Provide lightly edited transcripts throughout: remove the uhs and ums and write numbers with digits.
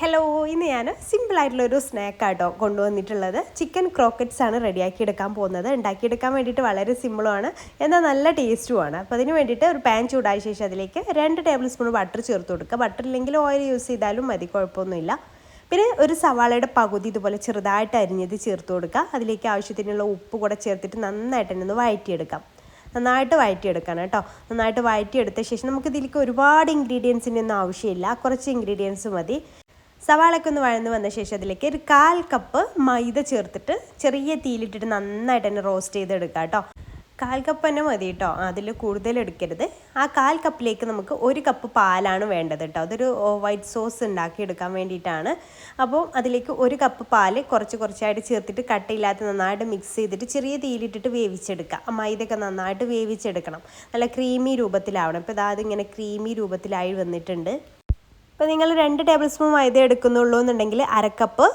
Hello, ഇന്ന് ഞാൻ സിമ്പിളായിട്ടുള്ളൊരു സ്നാക്കാട്ടോ കൊണ്ടുവന്നിട്ടുള്ളത്. ചിക്കൻ ക്രോക്കറ്റ്സ് ആണ് റെഡിയാക്കി എടുക്കാൻ പോകുന്നത്. ഉണ്ടാക്കിയെടുക്കാൻ വേണ്ടിയിട്ട് വളരെ സിമ്പിളുമാണ്, എന്നാൽ നല്ല ടേസ്റ്റുമാണ്. അപ്പോൾ അതിന് വേണ്ടിയിട്ട് ഒരു പാൻ ചൂടായ ശേഷം അതിലേക്ക് 2 ടേബിൾ സ്പൂൺ ബട്ടർ ചേർത്ത് കൊടുക്കുക. ബട്ടർ ഇല്ലെങ്കിൽ ഓയിൽ യൂസ് ചെയ്താലും മതി, കുഴപ്പമൊന്നുമില്ല. പിന്നെ ഒരു സവാളയുടെ പകുതി ഇതുപോലെ ചെറുതായിട്ട് അരിഞ്ഞത് ചേർത്ത് കൊടുക്കുക. അതിലേക്ക് ആവശ്യത്തിനുള്ള ഉപ്പ് കൂടെ ചേർത്തിട്ട് നന്നായിട്ട് തന്നെ ഒന്ന് വഴറ്റിയെടുക്കാം. നന്നായിട്ട് വഴറ്റിയെടുക്കണം കേട്ടോ. നന്നായിട്ട് വഴറ്റിയെടുത്ത ശേഷം നമുക്ക് ഇതിലേക്ക് ഒരുപാട് ഇൻഗ്രീഡിയൻസിൻ്റെ ഒന്നും ആവശ്യമില്ല, കുറച്ച് ഇൻഗ്രീഡിയൻസ് മതി. സവാളയൊക്കെ ഒന്ന് വഴന്ന് വന്ന ശേഷം അതിലേക്ക് ഒരു 1/4 കപ്പ് മൈദ ചേർത്തിട്ട് ചെറിയ തീയിലിട്ടിട്ട് നന്നായിട്ട് തന്നെ റോസ്റ്റ് ചെയ്തെടുക്കുക കേട്ടോ. 1/4 കപ്പ് തന്നെ മതി കേട്ടോ, അതിൽ കൂടുതൽ എടുക്കരുത്. ആ 1/4 കപ്പിലേക്ക് നമുക്ക് 1 കപ്പ് പാലാണ് വേണ്ടത് കേട്ടോ. അതൊരു വൈറ്റ് സോസ് ഉണ്ടാക്കിയെടുക്കാൻ വേണ്ടിയിട്ടാണ്. അപ്പോൾ അതിലേക്ക് 1 കപ്പ് പാല് കുറച്ചായിട്ട് ചേർത്തിട്ട് കട്ടയില്ലാത്ത നന്നായിട്ട് മിക്സ് ചെയ്തിട്ട് ചെറിയ തീയിലിട്ടിട്ട് വേവിച്ചെടുക്കുക. ആ മൈദയൊക്കെ നന്നായിട്ട് വേവിച്ചെടുക്കണം, നല്ല ക്രീമി രൂപത്തിലാവണം. ഇപ്പോൾ അതിങ്ങനെ ക്രീമി രൂപത്തിലായി വന്നിട്ടുണ്ട്. ഇപ്പോൾ നിങ്ങൾ 2 ടേബിൾ സ്പൂൺ മൈദ എടുക്കുന്നുള്ളൂ എന്നുണ്ടെങ്കിൽ 1/2 കപ്പ്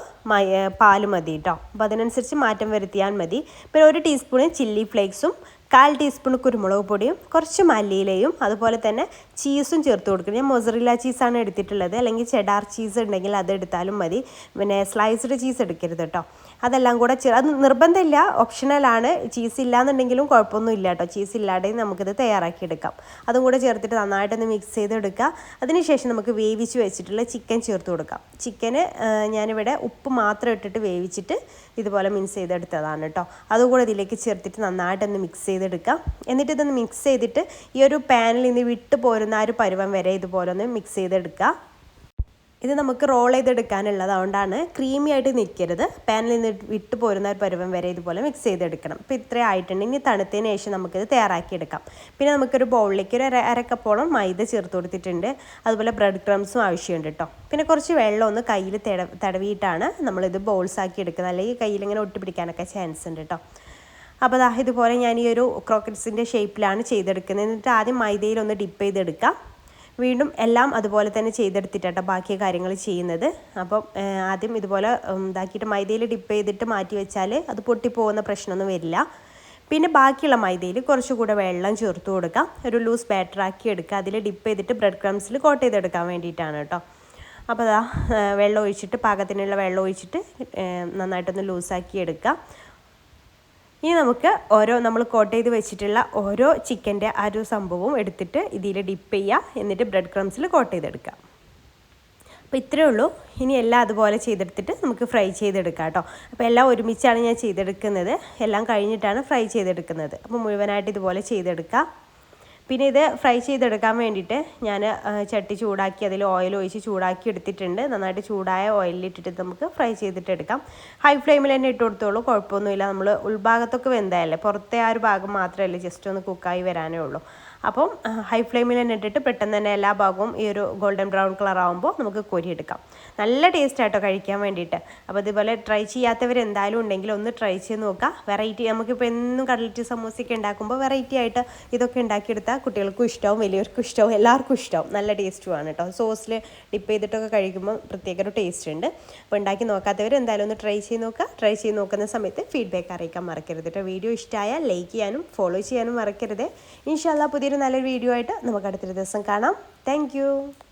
പാല് മതി കേട്ടോ. അപ്പോൾ അതിനനുസരിച്ച് മാറ്റം വരുത്തിയാൽ മതി. പിന്നെ 1 ടീസ്പൂൺ ചില്ലി ഫ്ലേക്സും 1/4 ടീസ്പൂൺ കുരുമുളക് പൊടിയും കുറച്ച് മല്ലിയിലയും അതുപോലെ തന്നെ ചീസും ചേർത്ത് കൊടുക്കണം. ഞാൻ മൊസറില്ല ചീസാണ് എടുത്തിട്ടുള്ളത്, അല്ലെങ്കിൽ ചെഡാർ ചീസ് ഉണ്ടെങ്കിൽ അത് എടുത്താലും മതി. പിന്നെ സ്ലൈസ്ഡ് ചീസ് എടുക്കരുത് കേട്ടോ. അതെല്ലാം കൂടെ അത് നിർബന്ധമില്ല, ഓപ്ഷണലാണ്. ചീസ് ഇല്ലാന്നുണ്ടെങ്കിലും കുഴപ്പമൊന്നുമില്ല കേട്ടോ. ചീസ് ഇല്ലാതെ നമുക്കിത് തയ്യാറാക്കിയെടുക്കാം. അതും കൂടെ ചേർത്തിട്ട് നന്നായിട്ടൊന്ന് മിക്സ് ചെയ്തെടുക്കുക. അതിനുശേഷം നമുക്ക് വേവിച്ച് വെച്ചിട്ടുള്ള ചിക്കൻ ചേർത്ത് കൊടുക്കാം. ചിക്കന് ഞാനിവിടെ ഉപ്പ് മാത്രം ഇട്ടിട്ട് വേവിച്ചിട്ട് ഇതുപോലെ മിക്സ് ചെയ്തെടുത്തതാണ് കേട്ടോ. അതുകൂടെ ഇതിലേക്ക് ചേർത്തിട്ട് നന്നായിട്ടൊന്ന് മിക്സ് ചെയ്തെടുക്കാം. എന്നിട്ട് ഇതൊന്ന് മിക്സ് ചെയ്തിട്ട് ഈ ഒരു പാനിൽ നിന്ന് വിട്ട് പോരുന്ന ആ ഒരു പരുവം വരെ ഇതുപോലെ ഒന്ന് മിക്സ് ചെയ്തെടുക്കുക. ഇത് നമുക്ക് റോൾ ചെയ്തെടുക്കാനുള്ളത്, അതുകൊണ്ടാണ് ക്രീമി ആയിട്ട് നിൽക്കരുത്. പാനിൽ നിന്ന് വിട്ട് പോരുന്ന ഒരു പരുവം വരെ ഇതുപോലെ മിക്സ് ചെയ്തെടുക്കണം. ഇപ്പോൾ ഇത്രയും ആയിട്ടുണ്ട്. ഇനി തണുത്തതിന് ശേഷം നമുക്കിത് തയ്യാറാക്കിയെടുക്കാം. പിന്നെ നമുക്കൊരു ബൗളിലേക്ക് ഒരു 1/2 കപ്പോളം മൈദ ചേർത്ത് കൊടുത്തിട്ടുണ്ട്. അതുപോലെ ബ്രെഡ് ക്രംസും ആവശ്യമുണ്ട് കേട്ടോ. പിന്നെ കുറച്ച് വെള്ളം ഒന്ന് കയ്യിൽ തടവിയിട്ടാണ് നമ്മളിത് ബോൾസ് ആക്കി എടുക്കുന്നത്, അല്ലെങ്കിൽ കയ്യിലിങ്ങനെ ഒട്ടിപ്പിടിക്കാനൊക്കെ ചാൻസ് ഉണ്ട് കേട്ടോ. അപ്പോൾ ഇതുപോലെ ഞാൻ ഈ ഒരു ക്രോക്കറ്റ്സിൻ്റെ ഷേപ്പിലാണ് ചെയ്തെടുക്കുന്നത്. എന്നിട്ട് ആദ്യം മൈദയിലൊന്ന് ഡിപ്പ് ചെയ്തെടുക്കാം. വീണ്ടും എല്ലാം അതുപോലെ തന്നെ ചെയ്തെടുത്തിട്ടാണ് ബാക്കി കാര്യങ്ങൾ ചെയ്യുന്നത്. അപ്പം ആദ്യം ഇതുപോലെ ഇതാക്കിയിട്ട് മൈദയിൽ ഡിപ്പ് ചെയ്തിട്ട് മാറ്റി വെച്ചാൽ അത് പൊട്ടിപ്പോകുന്ന പ്രശ്നമൊന്നും വരില്ല. പിന്നെ ബാക്കിയുള്ള മൈദയിൽ കുറച്ചുകൂടെ വെള്ളം ചേർത്ത് കൊടുക്കാം. ഒരു ലൂസ് ബാറ്ററാക്കി എടുക്കുക. അതിൽ ഡിപ്പ് ചെയ്തിട്ട് ബ്രെഡ് ക്രംസിൽ കോട്ട് ചെയ്തെടുക്കാൻ വേണ്ടിയിട്ടാണ് കേട്ടോ. അപ്പോൾ വെള്ളം ഒഴിച്ചിട്ട്, പാകത്തിനുള്ള വെള്ളം ഒഴിച്ചിട്ട് നന്നായിട്ടൊന്ന് ലൂസാക്കി എടുക്കുക. ഇനി നമുക്ക് നമ്മൾ കോട്ട് ചെയ്ത് വെച്ചിട്ടുള്ള ഓരോ ചിക്കൻ്റെ ആ ഒരു സംഭവവും എടുത്തിട്ട് ഇതിൽ ഡിപ്പ് ചെയ്യുക. എന്നിട്ട് ബ്രെഡ് ക്രംസിൽ കോട്ട് ചെയ്തെടുക്കുക. അപ്പോൾ ഇത്രയേ ഉള്ളൂ. ഇനി എല്ലാം അതുപോലെ ചെയ്തെടുത്തിട്ട് നമുക്ക് ഫ്രൈ ചെയ്തെടുക്കാം കേട്ടോ. അപ്പോൾ എല്ലാം ഒരുമിച്ചാണ് ഞാൻ ചെയ്തെടുക്കുന്നത്. എല്ലാം കഴിഞ്ഞിട്ടാണ് ഫ്രൈ ചെയ്തെടുക്കുന്നത്. അപ്പോൾ മുഴുവനായിട്ട് ഇതുപോലെ ചെയ്തെടുക്കുക. പിന്നെ ഇത് ഫ്രൈ ചെയ്തെടുക്കാൻ വേണ്ടിയിട്ട് ഞാൻ ചട്ടി ചൂടാക്കി അതിൽ ഓയിൽ ഒഴിച്ച് ചൂടാക്കി എടുത്തിട്ടുണ്ട്. നന്നായിട്ട് ചൂടായ ഓയിലിട്ടിട്ട് നമുക്ക് ഫ്രൈ ചെയ്തിട്ട് എടുക്കാം. ഹൈ ഫ്ലെയിമിൽ തന്നെ ഇട്ട് കൊടുത്തോളൂ, കുഴപ്പമൊന്നുമില്ല. നമ്മൾ ഉൾഭാഗത്തൊക്കെ വെന്തയല്ലേ, പുറത്തെ ആ ഒരു ഭാഗം മാത്രമല്ലേ ജസ്റ്റ് ഒന്ന് കുക്കായി വരാനേ ഉള്ളൂ. അപ്പം ഹൈ ഫ്ലെയിമിൽ തന്നെ ഇട്ടിട്ട് പെട്ടെന്ന് തന്നെ എല്ലാ ഭാഗവും ഈ ഒരു ഗോൾഡൻ ബ്രൗൺ കളർ ആകുമ്പോൾ നമുക്ക് കോരിയെടുക്കാം. നല്ല ടേസ്റ്റ് ആയിട്ടോ കഴിക്കാൻ വേണ്ടിയിട്ട്. അപ്പോൾ ഇതുപോലെ ട്രൈ ചെയ്യാത്തവർ എന്തായാലും ഉണ്ടെങ്കിൽ ഒന്ന് ട്രൈ ചെയ്ത് നോക്കുക. വെറൈറ്റി, നമുക്കിപ്പോൾ എന്നും കട്ലറ്റ് സമൂസയൊക്കെ ഉണ്ടാക്കുമ്പോൾ വെറൈറ്റി ആയിട്ട് ഇതൊക്കെ ഉണ്ടാക്കിയെടുത്താൽ കുട്ടികൾക്കും ഇഷ്ടവും വലിയവർക്കും ഇഷ്ടവും എല്ലാവർക്കും ഇഷ്ടവും. നല്ല ടേസ്റ്റുമാണ് കേട്ടോ. സോസിൽ ഡിപ്പ് ചെയ്തിട്ടൊക്കെ കഴിക്കുമ്പോൾ പ്രത്യേക ഒരു ടേസ്റ്റ് ഉണ്ട്. അപ്പോൾ ഉണ്ടാക്കി നോക്കാത്തവർ എന്തായാലും ഒന്ന് ട്രൈ ചെയ്ത് നോക്കുക. ട്രൈ ചെയ്ത് നോക്കുന്ന സമയത്ത് ഫീഡ്ബാക്ക് അറിയിക്കാൻ മറക്കരുത് കേട്ടോ. വീഡിയോ ഇഷ്ടമായാൽ ലൈക്ക് ചെയ്യാനും ഫോളോ ചെയ്യാനും മറക്കരുത്. ഇൻഷാല്ലാ പുതിയൊരു നല്ലൊരു വീഡിയോ ആയിട്ട് നമുക്ക് അടുത്തൊരു ദിവസം കാണാം. താങ്ക്